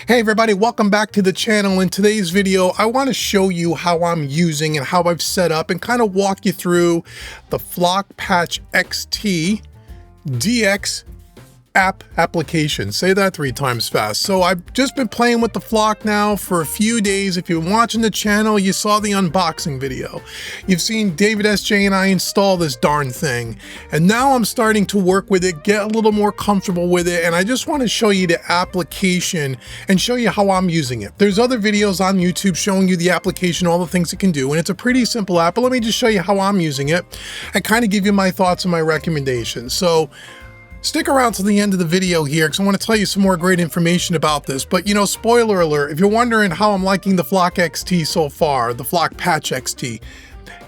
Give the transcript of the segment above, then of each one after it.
Hey everybody, welcome back to the channel. In today's video, I want to show you how I'm using and how I've set up and kind of walk you through the Flock Patch XT DX application. Say that 3 times fast. So I've just been playing with the Flock now for a few days. If you've been watching the channel, you saw the unboxing video. You've seen David SJ and I install this darn thing. And now I'm starting to work with it, get a little more comfortable with it. And I just want to show you the application and show you how I'm using it. There's other videos on YouTube showing you the application, all the things it can do. And it's a pretty simple app, but let me just show you how I'm using it and kind of give you my thoughts and my recommendations. So stick around to the end of the video here because I want to tell you some more great information about this. But you know, spoiler alert, if you're wondering how I'm liking the Flock XT so far, the Flock Patch XT,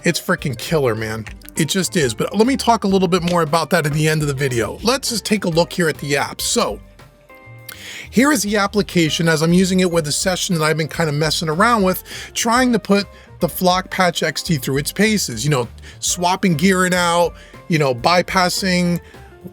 it's freaking killer, man. It just is. But let me talk a little bit more about that at the end of the video. Let's just take a look here at the app. So here is the application as I'm using it with a session that I've been kind of messing around with, trying to put the Flock Patch XT through its paces, you know, swapping gearing out, you know, bypassing,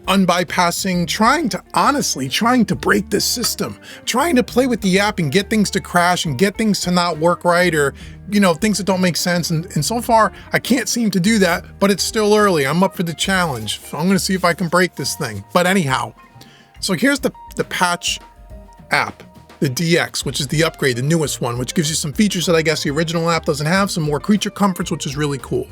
unbypassing, trying to break this system, trying to play with the app and get things to crash and get things to not work right, or you know, things that don't make sense. And so far I can't seem to do that, but it's still early. I'm up for the challenge, so I'm going to see if I can break this thing. But anyhow, so here's the Patch app, the DX, which is the upgrade, the newest one, which gives you some features that I guess the original app doesn't have, some more creature comforts, which is really cool.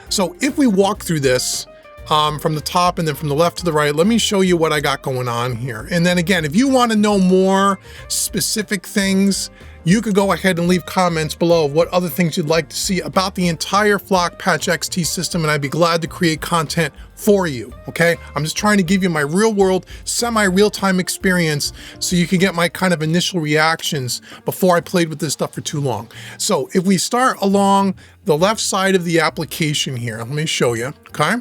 So if we walk through this from the top and then from the left to the right, let me show you what I got going on here. And then again, if you want to know more specific things, you could go ahead and leave comments below of what other things you'd like to see about the entire Flock Patch XT system, and I'd be glad to create content for you, okay? I'm just trying to give you my real world, semi-real-time experience so you can get my kind of initial reactions before I played with this stuff for too long. So if we start along the left side of the application here, let me show you, okay?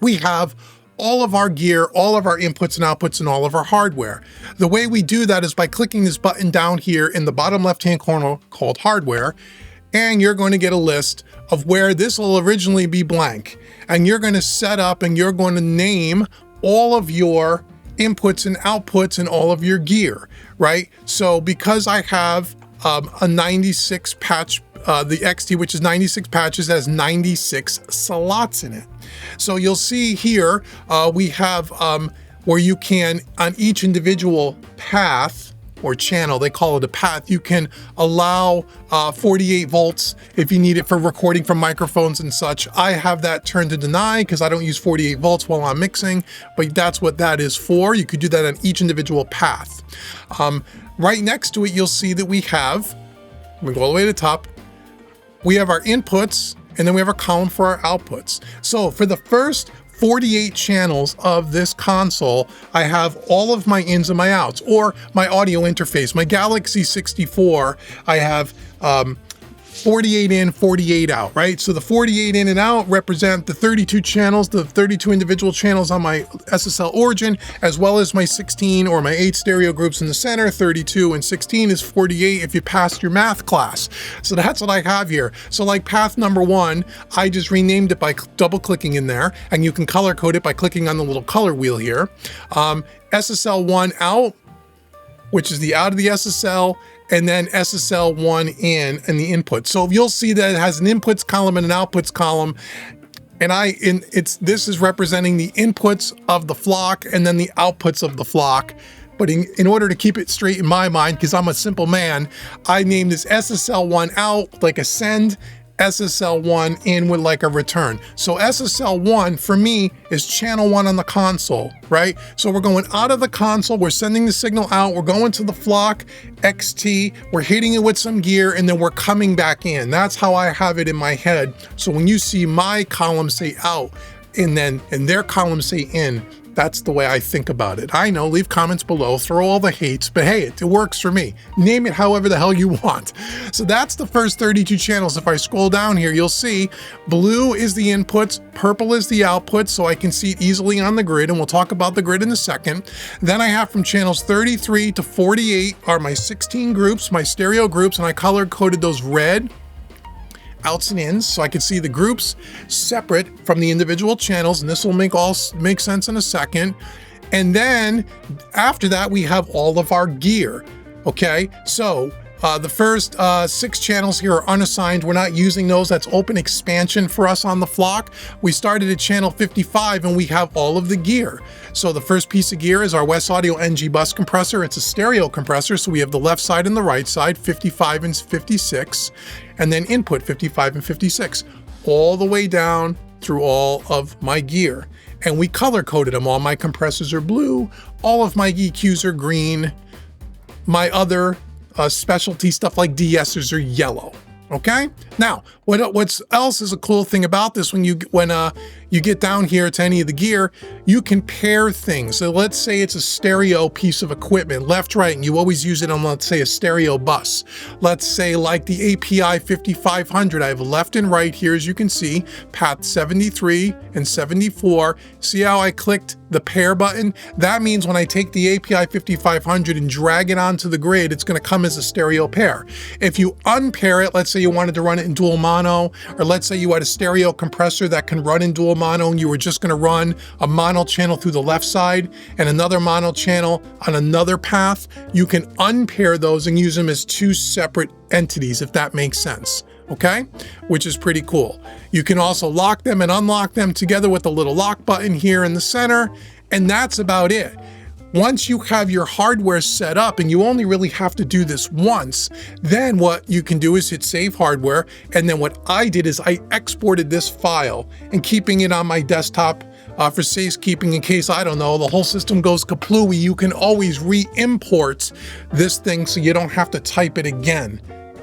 We have all of our gear, all of our inputs and outputs, and all of our hardware. The way we do that is by clicking this button down here in the bottom left-hand corner called Hardware, and you're going to get a list of where this will originally be blank. And you're going to set up and you're going to name all of your inputs and outputs and all of your gear, right? So because I have a 96 patch, the XT, which is 96 patches, has 96 slots in it. So you'll see here, we have where you can, on each individual path or channel, they call it a path, you can allow 48 volts if you need it for recording from microphones and such. I have that turned to deny because I don't use 48 volts while I'm mixing, but that's what that is for. You could do that on each individual path. Right next to it, you'll see that we have, we go all the way to the top, we have our inputs, and then we have a column for our outputs. So for the first 48 channels of this console, I have all of my ins and my outs, or my audio interface. My Galaxy 64, I have 48 in, 48 out, right? So the 48 in and out represent the 32 channels, the 32 individual channels on my SSL origin, as well as my 16 or my 8 stereo groups in the center. 32 and 16 is 48 if you passed your math class. So that's what I have here. So like path number 1, I just renamed it by double clicking in there, and you can color code it by clicking on the little color wheel here. SSL 1 out, which is the out of the SSL, and then SSL 1 in and the input. So you'll see that it has an inputs column and an outputs column. And this is representing the inputs of the Flock and then the outputs of the Flock. But in order to keep it straight in my mind, because I'm a simple man, I named this SSL 1 out like a send, SSL 1 in with like a return. So SSL 1 for me is channel 1 on the console, right? So we're going out of the console, we're sending the signal out, we're going to the Flock XT, we're hitting it with some gear, and then we're coming back in. That's how I have it in my head. So when you see my column say out and their column say in, that's the way I think about it. I know, leave comments below, throw all the hates, but hey, it works for me. Name it however the hell you want. So that's the first 32 channels. If I scroll down here, you'll see blue is the inputs, purple is the outputs, so I can see it easily on the grid, and we'll talk about the grid in a second. Then I have from channels 33 to 48 are my 16 groups, my stereo groups, and I color coded those red, outs and ins, so I can see the groups separate from the individual channels, and this will make sense in a second. And then after that, we have all of our gear. Okay, so the first 6 channels here are unassigned. We're not using those. That's open expansion for us on the flock. We started at channel 55 and we have all of the gear. So the first piece of gear is our West Audio NG bus compressor. It's a stereo compressor, so we have the left side and the right side, 55 and 56, and then input 55 and 56, all the way down through all of my gear. And we color coded them. All my compressors are blue, all of my EQs are green, my other specialty stuff like de-essers are yellow. Okay. Now, what else is a cool thing about this? When you get down here to any of the gear, you can pair things. So let's say it's a stereo piece of equipment, left, right, and you always use it on, let's say, a stereo bus. Let's say like the API 5500. I have left and right here, as you can see, path 73 and 74. See how I clicked the pair button? That means when I take the API 5500 and drag it onto the grid, it's going to come as a stereo pair. If you unpair it, let's say you wanted to run it in dual mono, or let's say you had a stereo compressor that can run in dual mono and you were just going to run a mono channel through the left side and another mono channel on another path, you can unpair those and use them as 2 separate entities, if that makes sense. Okay, which is pretty cool. You can also lock them and unlock them together with the little lock button here in the center, and that's about it. Once you have your hardware set up, and you only really have to do this once, then what you can do is hit save hardware. And then what I did is I exported this file and keeping it on my desktop for safekeeping in case, I don't know, the whole system goes kaplooey. You can always re-import this thing so you don't have to type it again,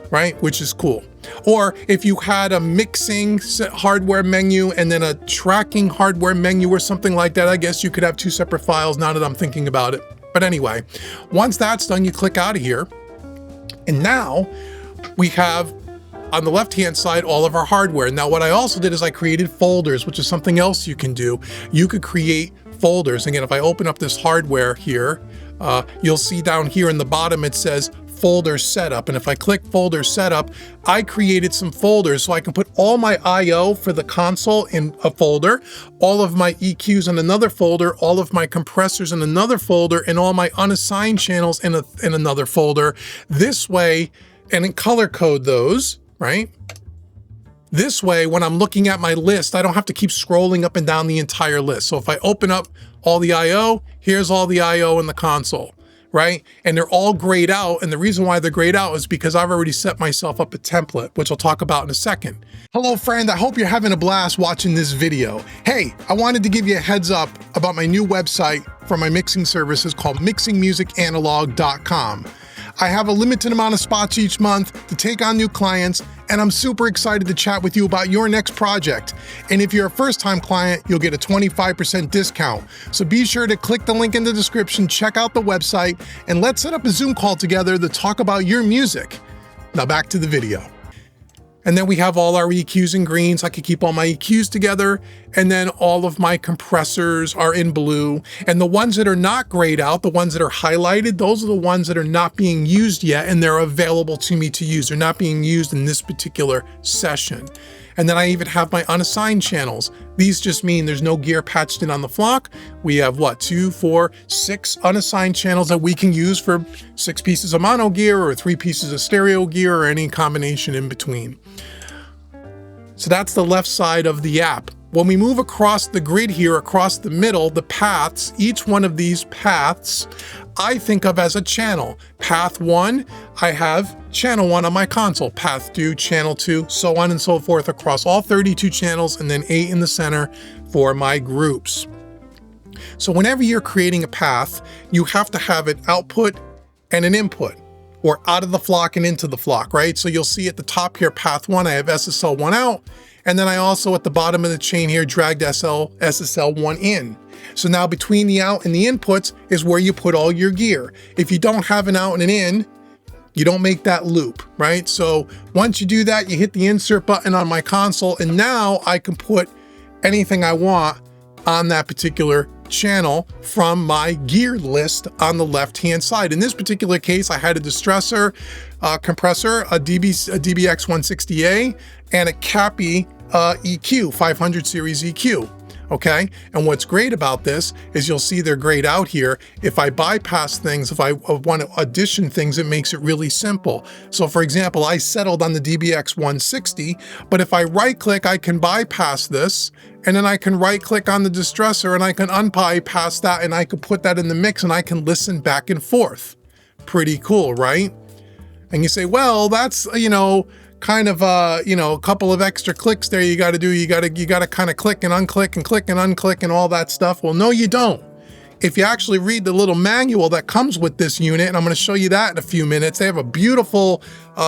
right? Which is cool. Or if you had a mixing hardware menu and then a tracking hardware menu or something like that, I guess you could have 2 separate files now that I'm thinking about it. But anyway, once that's done, you click out of here. And now we have on the left-hand side all of our hardware. Now what I also did is I created folders, which is something else you can do. You could create folders. Again, if I open up this hardware here, you'll see down here in the bottom it says folder setup, and if I click folder setup, I created some folders so I can put all my I/O for the console in a folder, all of my EQs in another folder, all of my compressors in another folder, and all my unassigned channels in another folder. This way, and then color code those, right? This way, when I'm looking at my list, I don't have to keep scrolling up and down the entire list. So if I open up all the I/O, here's all the I/O in the console, right? And they're all grayed out. And the reason why they're grayed out is because I've already set myself up a template, which I'll talk about in a second. Hello, friend. I hope you're having a blast watching this video. Hey, I wanted to give you a heads up about my new website for my mixing services called mixingmusicanalog.com. I have a limited amount of spots each month to take on new clients, and I'm super excited to chat with you about your next project. And if you're a first-time client, you'll get a 25% discount. So be sure to click the link in the description, check out the website, and let's set up a Zoom call together to talk about your music. Now back to the video. And then we have all our EQs in green, so I can keep all my EQs together. And then all of my compressors are in blue. And the ones that are not grayed out, the ones that are highlighted, those are the ones that are not being used yet, and they're available to me to use. They're not being used in this particular session. And then I even have my unassigned channels. These just mean there's no gear patched in on the flock. We have what, 2, 4, 6 unassigned channels that we can use for 6 pieces of mono gear or 3 pieces of stereo gear or any combination in between. So that's the left side of the app. When we move across the grid here, across the middle, the paths, each one of these paths, I think of as a channel. Path 1, I have channel 1 on my console. Path 2, channel 2, so on and so forth across all 32 channels, and then 8 in the center for my groups. So whenever you're creating a path, you have to have an output and an input, or out of the flock and into the flock, right? So you'll see at the top here, path 1, I have SSL1 out, and then I also at the bottom of the chain here dragged SSL1 in. So now between the out and the inputs is where you put all your gear. If you don't have an out and an in, you don't make that loop, right? So once you do that, you hit the insert button on my console, and now I can put anything I want on that particular channel from my gear list on the left-hand side. In this particular case, I had a distressor compressor, a DBX160A, and a Cappy EQ, 500 series EQ. Okay, and what's great about this is you'll see they're grayed out here. If I bypass things, if I want to addition things, it makes it really simple. So for example, I settled on the DBX 160, but if I right click, I can bypass this, and then I can right click on the distressor and I can unbypass that, and I can put that in the mix and I can listen back and forth. Pretty cool, right? And you say, well, that's, kind of a couple of extra clicks there you got to do. You got to kind of click and unclick and click and unclick and all that stuff. Well, no, you don't. If you actually read the little manual that comes with this unit, and I'm going to show you that in a few minutes, they have a beautiful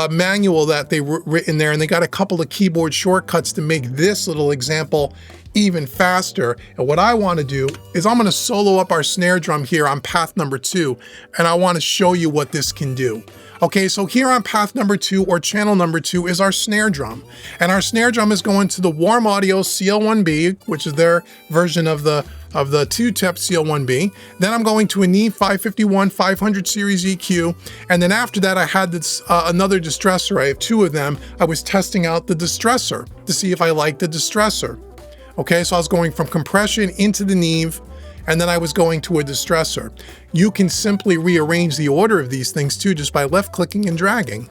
manual that they've written there, and they got a couple of keyboard shortcuts to make this little example even faster. And what I want to do is I'm going to solo up our snare drum here on path number 2, and I want to show you what this can do. Okay, so here on path number 2 or channel number 2 is our snare drum. And our snare drum is going to the Warm Audio CL1B, which is their version of the 2-tep CL1B. Then I'm going to a Neve 551 500 series EQ. And then after that, I had this another distressor. I have 2 of them. I was testing out the distressor to see if I liked the distressor. Okay, so I was going from compression into the Neve, and then I was going to a distressor. You can simply rearrange the order of these things too, just by left clicking and dragging,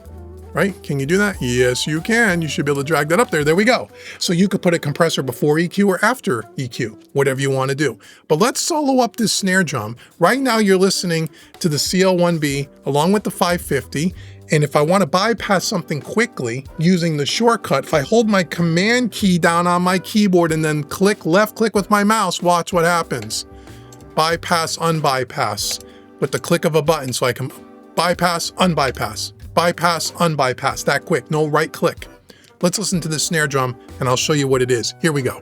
right? Can you do that? Yes, you can. You should be able to drag that up there. There we go. So you could put a compressor before EQ or after EQ, whatever you want to do. But let's solo up this snare drum. Right now you're listening to the CL1B along with the 550. And if I want to bypass something quickly using the shortcut, if I hold my command key down on my keyboard and then left click with my mouse, watch what happens. Bypass, unbypass with the click of a button, so I can bypass, unbypass, bypass, unbypass, that quick, no right click. Let's listen to the snare drum and I'll show you what it is. Here we go.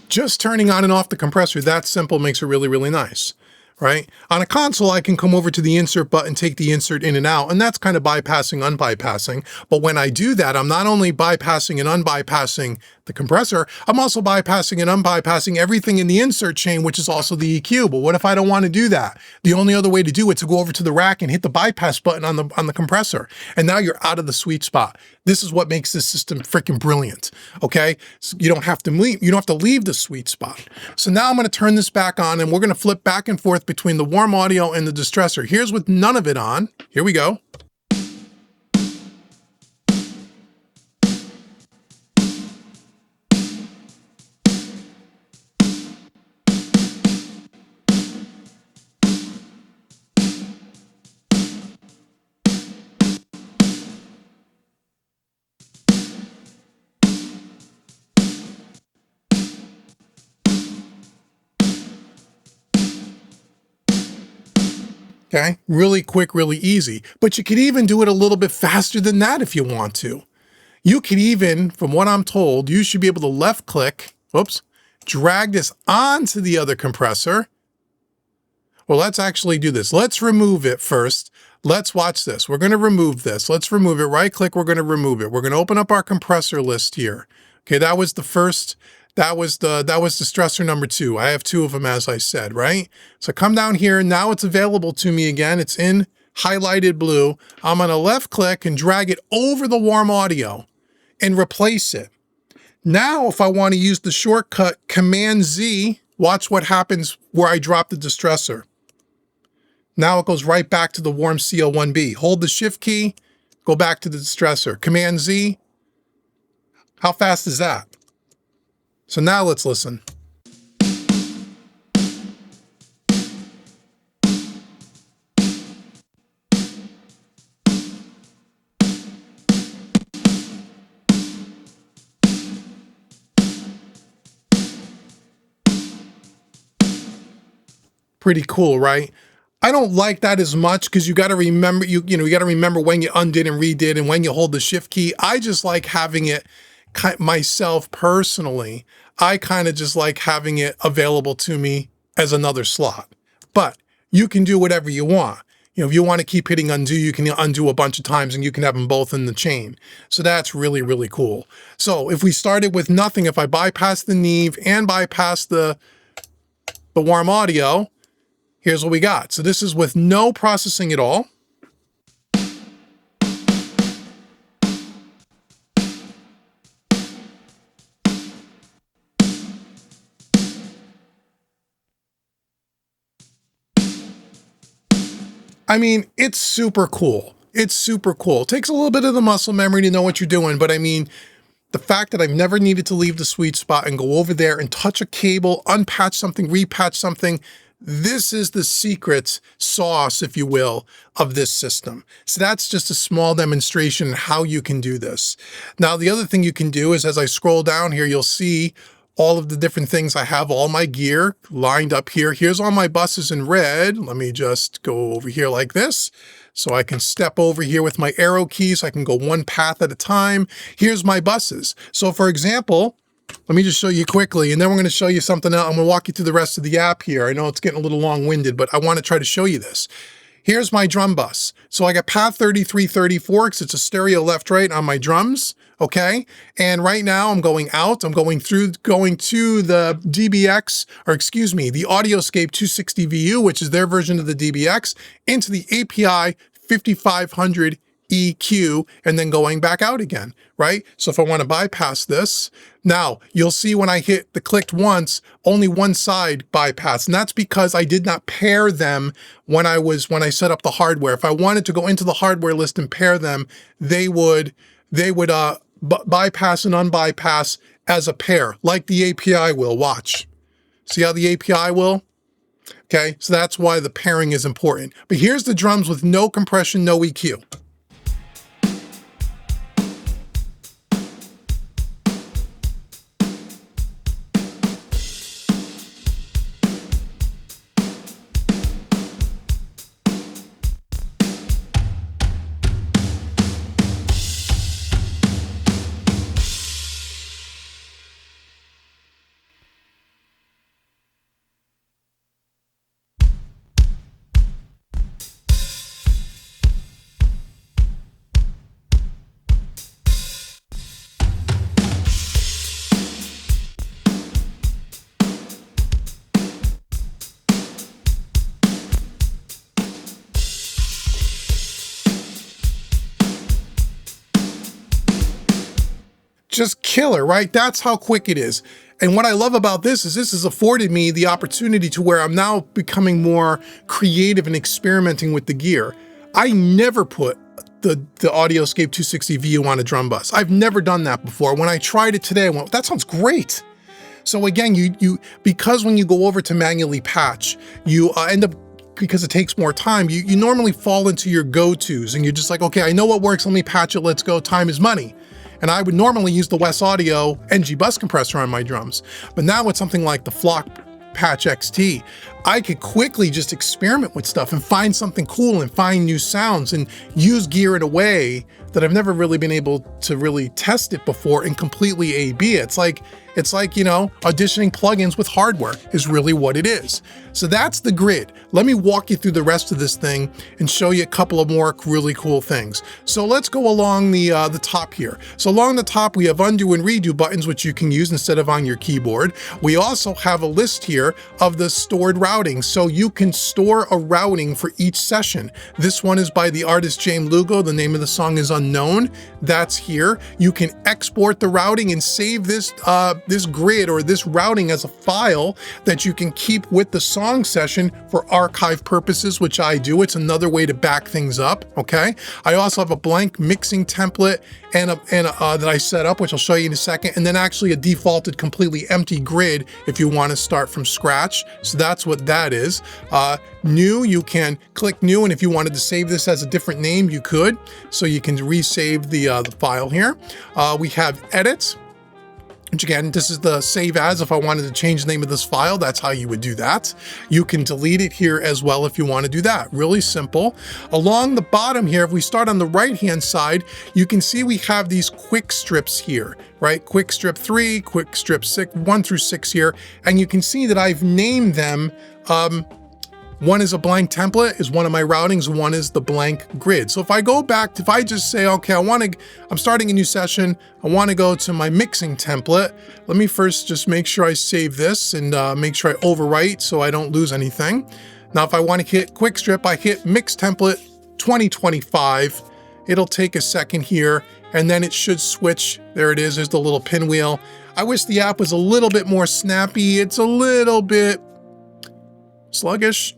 Just turning on and off the compressor, that simple, makes it really, really nice, right? On a console, I can come over to the insert button, take the insert in and out, and that's kind of bypassing, unbypassing. But when I do that, I'm not only bypassing and unbypassing the compressor, I'm also bypassing and unbypassing everything in the insert chain, which is also the EQ. But what if I don't want to do that? The only other way to do it is to go over to the rack and hit the bypass button on the compressor. And now you're out of the sweet spot. This is what makes this system freaking brilliant. Okay, so you don't have to leave the sweet spot. So now I'm going to turn this back on, and we're going to flip back and forth between the Warm Audio and the distressor. Here's with none of it on. Here we go. Okay, really quick, really easy. But you could even do it a little bit faster than that if you want to. You could even, from what I'm told, you should be able to left click, drag this onto the other compressor. Well, let's actually do this. Let's remove it first. Let's watch this. We're going to remove this. Let's remove it. Right click, we're going to remove it. We're going to open up our compressor list here. Okay, that was the first. That was distressor number 2. I have 2 of them, as I said, right? So come down here. Now it's available to me again. It's in highlighted blue. I'm going to left click and drag it over the Warm Audio and replace it. Now, if I want to use the shortcut Command Z, watch what happens where I drop the distressor. Now it goes right back to the Warm CL1B. Hold the Shift key, go back to the distressor. Command Z. How fast is that? So now let's listen. Pretty cool, right? I don't like that as much because you got to remember, you got to remember when you undid and redid and when you hold the Shift key. I just like having it myself personally. I kind of just like having it available to me as another slot. But you can do whatever you want. if you want to keep hitting undo, you can undo a bunch of times and you can have them both in the chain. So that's really, really cool. So if we started with nothing, if I bypass the Neve and bypass the warm audio, here's what we got. So this is with no processing at all. I mean, it's super cool. It's super cool. It takes a little bit of the muscle memory to know what you're doing, but I mean, the fact that I've never needed to leave the sweet spot and go over there and touch a cable, unpatch something, repatch something, this is the secret sauce, if you will, of this system. So that's just a small demonstration of how you can do this. Now, the other thing you can do is, as I scroll down here, you'll see all of the different things. I have all my gear lined up here. Here's all my buses in red. Let me just go over here like this. So I can step over here with my arrow keys. I can go one path at a time. Here's my buses. So for example, let me just show you quickly, and then we're going to show you something else. I'm going to walk you through the rest of the app here. I know it's getting a little long-winded, but I want to try to show you this. Here's my drum bus. So I got path 3334 because it's a stereo left-right on my drums. Okay. And right now I'm going out, I'm going to the DBX, or excuse me, the Audioscape 260 VU, which is their version of the DBX, into the API 5500 EQ, and then going back out again, right? So if I want to bypass this, now you'll see when I hit the clicked once, only one side bypass. And that's because I did not pair them when I set up the hardware. If I wanted to go into the hardware list and pair them, they would bypass and unbypass as a pair, like the API will. Watch. See how the API will? Okay, so that's why the pairing is important. But here's the drums with no compression, no EQ. Just killer, right? That's how quick it is. And what I love about this is this has afforded me the opportunity to where I'm now becoming more creative and experimenting with the gear. I never put the Audioscape 260 VU on a drum bus. I've never done that before. When I tried it today, I went, that sounds great. So again, because when you go over to manually patch, you end up, because it takes more time, you normally fall into your go-tos and you're just like, okay, I know what works, let me patch it, let's go, time is money. And I would normally use the Wes Audio NG bus compressor on my drums. But now with something like the Flock Patch XT, I could quickly just experiment with stuff and find something cool and find new sounds and use gear in a way that I've never really been able to really test it before and completely A/B it. It's like, you know, auditioning plugins with hardware is really what it is. So that's the grid. Let me walk you through the rest of this thing and show you a couple of more really cool things. So let's go along the top here. So along the top, we have undo and redo buttons, which you can use instead of on your keyboard. We also have a list here of the stored routing. So you can store a routing for each session. This one is by the artist James Lugo. The name of the song is unknown. That's here. You can export the routing and save this grid or this routing as a file that you can keep with the song session for archive purposes, which I do. It's another way to back things up, okay? I also have a blank mixing template and that I set up, which I'll show you in a second, and then actually a defaulted completely empty grid if you want to start from scratch. So that's what that is. New, you can click new, and if you wanted to save this as a different name, you could. So you can resave the file here. We have edits, which again, this is the save as. If I wanted to change the name of this file, that's how you would do that. You can delete it here as well if you want to do that. Really simple. Along the bottom here, if we start on the right-hand side, you can see we have these quick strips here, right? Quick strip 3, quick strip 6, 1 through 6 here. And you can see that I've named them One is a blank template, is one of my routings, one is the blank grid. So if I go back, if I just say, okay, I'm starting a new session, I want to go to my mixing template. Let me first just make sure I save this and make sure I overwrite so I don't lose anything. Now, if I want to hit quick strip, I hit mix template 2025. It'll take a second here, and then it should switch. There it is, there's the little pinwheel. I wish the app was a little bit more snappy. It's a little bit sluggish.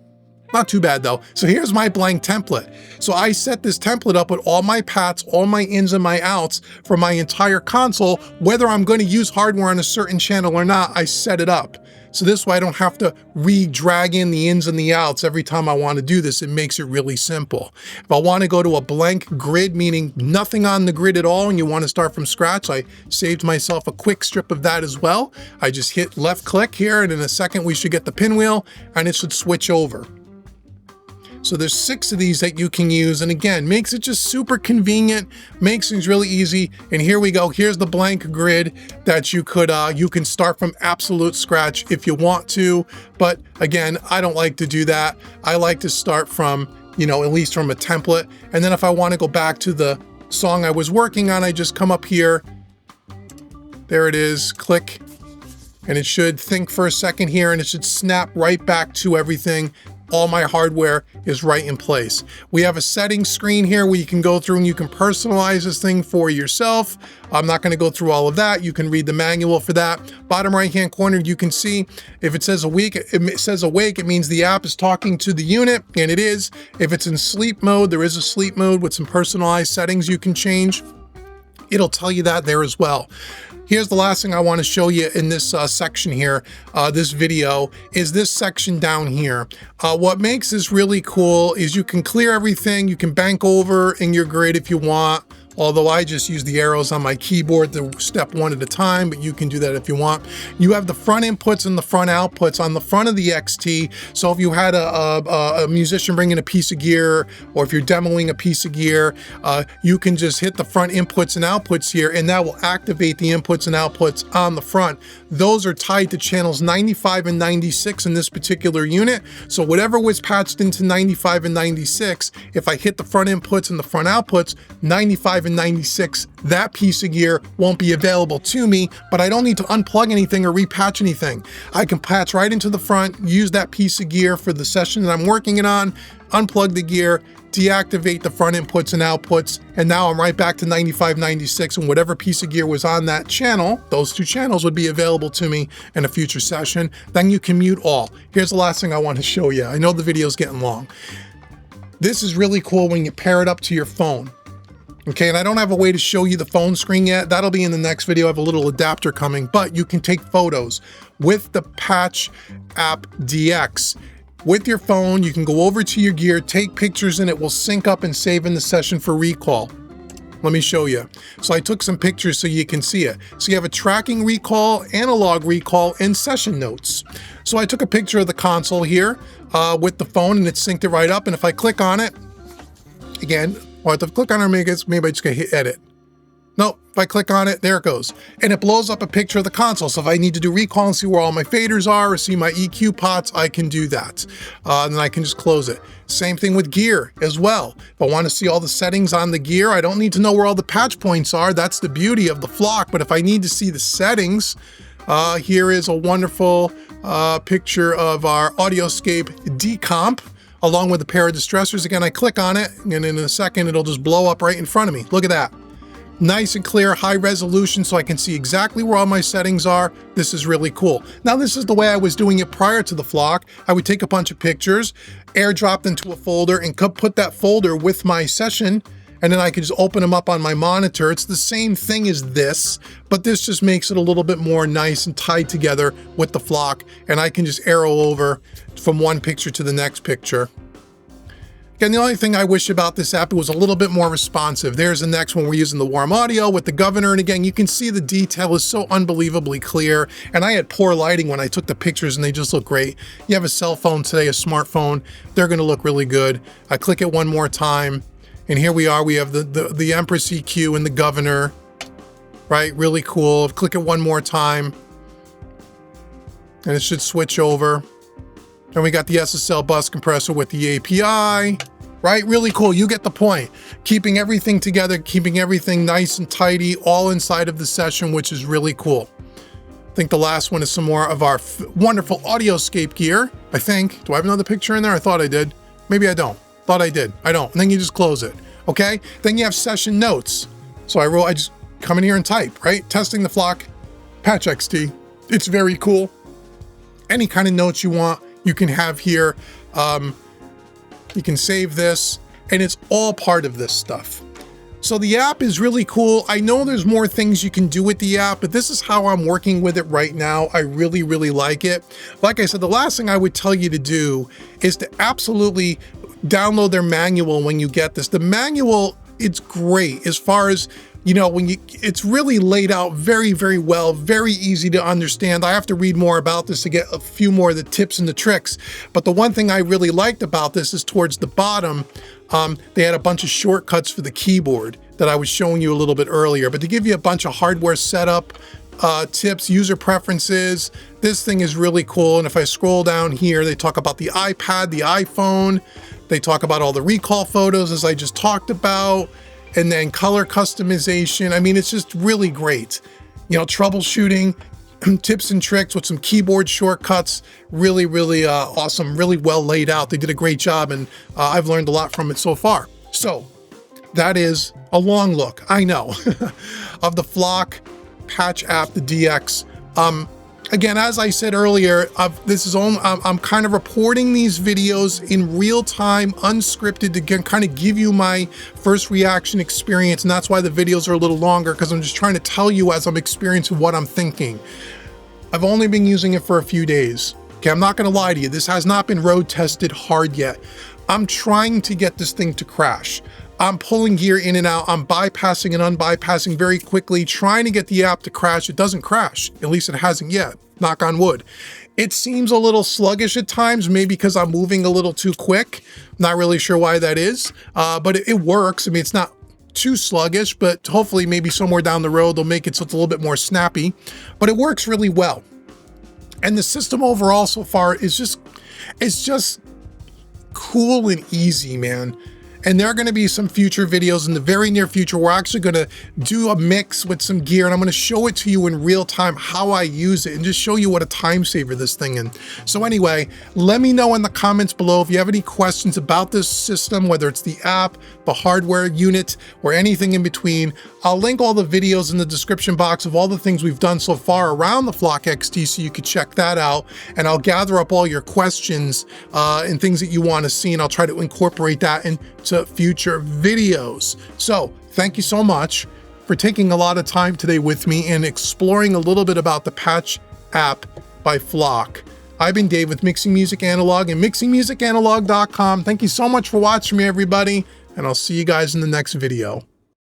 Not too bad though. So here's my blank template. So I set this template up with all my pats, all my ins and my outs for my entire console. Whether I'm going to use hardware on a certain channel or not, I set it up. So this way I don't have to re-drag in the ins and the outs every time I want to do this. It makes it really simple. If I want to go to a blank grid, meaning nothing on the grid at all, and you want to start from scratch, I saved myself a quick strip of that as well. I just hit left click here, and in a second we should get the pinwheel and it should switch over. So there's 6 of these that you can use, and again, makes it just super convenient, makes things really easy. And here we go. Here's the blank grid that you can start from absolute scratch if you want to. But again, I don't like to do that. I like to start from, at least from a template. And then if I want to go back to the song I was working on, I just come up here. There it is, click, and it should think for a second here, and it should snap right back to everything. All my hardware is right in place. We have a settings screen here where you can go through and you can personalize this thing for yourself. I'm not going to go through all of that. You can read the manual for that. Bottom right hand corner, you can see if it says awake, it means the app is talking to the unit, and it is. If it's in sleep mode, there is a sleep mode with some personalized settings you can change. It'll tell you that there as well. Here's the last thing I want to show you in this section here, this video, is this section down here. What makes this really cool is you can clear everything. You can bank over in your grid if you want, although I just use the arrows on my keyboard to step one at a time, but you can do that if you want. You have the front inputs and the front outputs on the front of the XT. So if you had a musician bring in a piece of gear, or if you're demoing a piece of gear, you can just hit the front inputs and outputs here, and that will activate the inputs and outputs on the front. Those are tied to channels 95 and 96 in this particular unit. So whatever was patched into 95 and 96, if I hit the front inputs and the front outputs, 95 and 96, that piece of gear won't be available to me, but I don't need to unplug anything or repatch anything. I can patch right into the front, use that piece of gear for the session that I'm working it on, unplug the gear, deactivate the front inputs and outputs, and now I'm right back to 95, 96, and whatever piece of gear was on that channel, those 2 channels would be available to me in a future session. Then you can mute all. Here's the last thing I want to show you. I know the video's getting long. This is really cool when you pair it up to your phone. Okay, and I don't have a way to show you the phone screen yet. That'll be in the next video. I have a little adapter coming, but you can take photos with the Patch App DX. With your phone, you can go over to your gear, take pictures, and it will sync up and save in the session for recall. Let me show you. So I took some pictures so you can see it. So you have a tracking recall, analog recall, and session notes. So I took a picture of the console here with the phone, and it synced it right up. And if I click on it, again, I have to click on it, maybe I just gonna hit edit. Nope, if I click on it, there it goes. And it blows up a picture of the console. So if I need to do recall and see where all my faders are or see my EQ pots, I can do that. And then I can just close it. Same thing with gear as well. If I want to see all the settings on the gear, I don't need to know where all the patch points are. That's the beauty of the flock. But if I need to see the settings, here is a wonderful picture of our Audioscape decomp, along with a pair of distressors. Again, I click on it, and in a second, it'll just blow up right in front of me. Look at that. Nice and clear, high resolution, so I can see exactly where all my settings are. This is really cool. Now, this is the way I was doing it prior to the flock. I would take a bunch of pictures, airdrop into a folder, and put that folder with my session, and then I could just open them up on my monitor. It's the same thing as this, but this just makes it a little bit more nice and tied together with the flock, and I can just arrow over from one picture to the next picture. Again, the only thing I wish about this app, it was a little bit more responsive. There's the next one. We're using the warm audio with the governor. And again, you can see the detail is so unbelievably clear. And I had poor lighting when I took the pictures and they just look great. You have a cell phone today, a smartphone, they're gonna look really good. I click it one more time. And here we are, we have the Empress EQ and the governor, right? Really cool. Click it one more time and it should switch over. And we got the SSL bus compressor with the API, right? Really cool. You get the point. Keeping everything together, keeping everything nice and tidy, all inside of the session, which is really cool. I think the last one is some more of our wonderful Audioscape gear, I think. Do I have another picture in there? I thought I did. Maybe I don't. Thought I did. I don't. And then you just close it, okay? Then you have session notes. So I just come in here and type, right? Testing the Flock Patch XT. It's very cool. Any kind of notes you want, you can have here. You can save this, and it's all part of this stuff. So the app is really cool. I know there's more things you can do with the app, but this is how I'm working with it right now. I really, really like it. Like I said, the last thing I would tell you to do is to absolutely download their manual when you get this. The manual, it's great as far as, you know, it's really laid out very, very well, very easy to understand. I have to read more about this to get a few more of the tips and the tricks. But the one thing I really liked about this is towards the bottom, they had a bunch of shortcuts for the keyboard that I was showing you a little bit earlier. But to give you a bunch of hardware setup tips, user preferences, this thing is really cool. And if I scroll down here, they talk about the iPad, the iPhone. They talk about all the recall photos, as I just talked about, and then color customization. I mean, it's just really great. You know, troubleshooting, tips and tricks with some keyboard shortcuts. Really, really awesome, really well laid out. They did a great job, and I've learned a lot from it so far. So that is a long look, I know, of the Flock Patch app, the DX. Again, as I said earlier, I'm kind of reporting these videos in real time, unscripted, to kind of give you my first reaction experience. And that's why the videos are a little longer, because I'm just trying to tell you as I'm experiencing what I'm thinking. I've only been using it for a few days. Okay, I'm not going to lie to you. This has not been road tested hard yet. I'm trying to get this thing to crash. I'm pulling gear in and out. I'm bypassing and unbypassing very quickly, trying to get the app to crash. It doesn't crash. At least it hasn't yet. Knock on wood. It seems a little sluggish at times, maybe because I'm moving a little too quick. Not really sure why that is, but it works. I mean, it's not too sluggish, but hopefully maybe somewhere down the road, they'll make it so it's a little bit more snappy, but it works really well. And the system overall so far is just cool and easy, man. And there are going to be some future videos in the very near future. We're actually going to do a mix with some gear, and I'm going to show it to you in real time how I use it and just show you what a time saver this thing is. So anyway, let me know in the comments below if you have any questions about this system, whether it's the app, the hardware unit, or anything in between. I'll link all the videos in the description box of all the things we've done so far around the Flock XT, so you could check that out. And I'll gather up all your questions and things that you want to see, and I'll try to incorporate that into future videos. So thank you so much for taking a lot of time today with me and exploring a little bit about the Patch app by Flock. I've been Dave with Mixing Music Analog and mixingmusicanalog.com. Thank you so much for watching me, everybody, and I'll see you guys in the next video.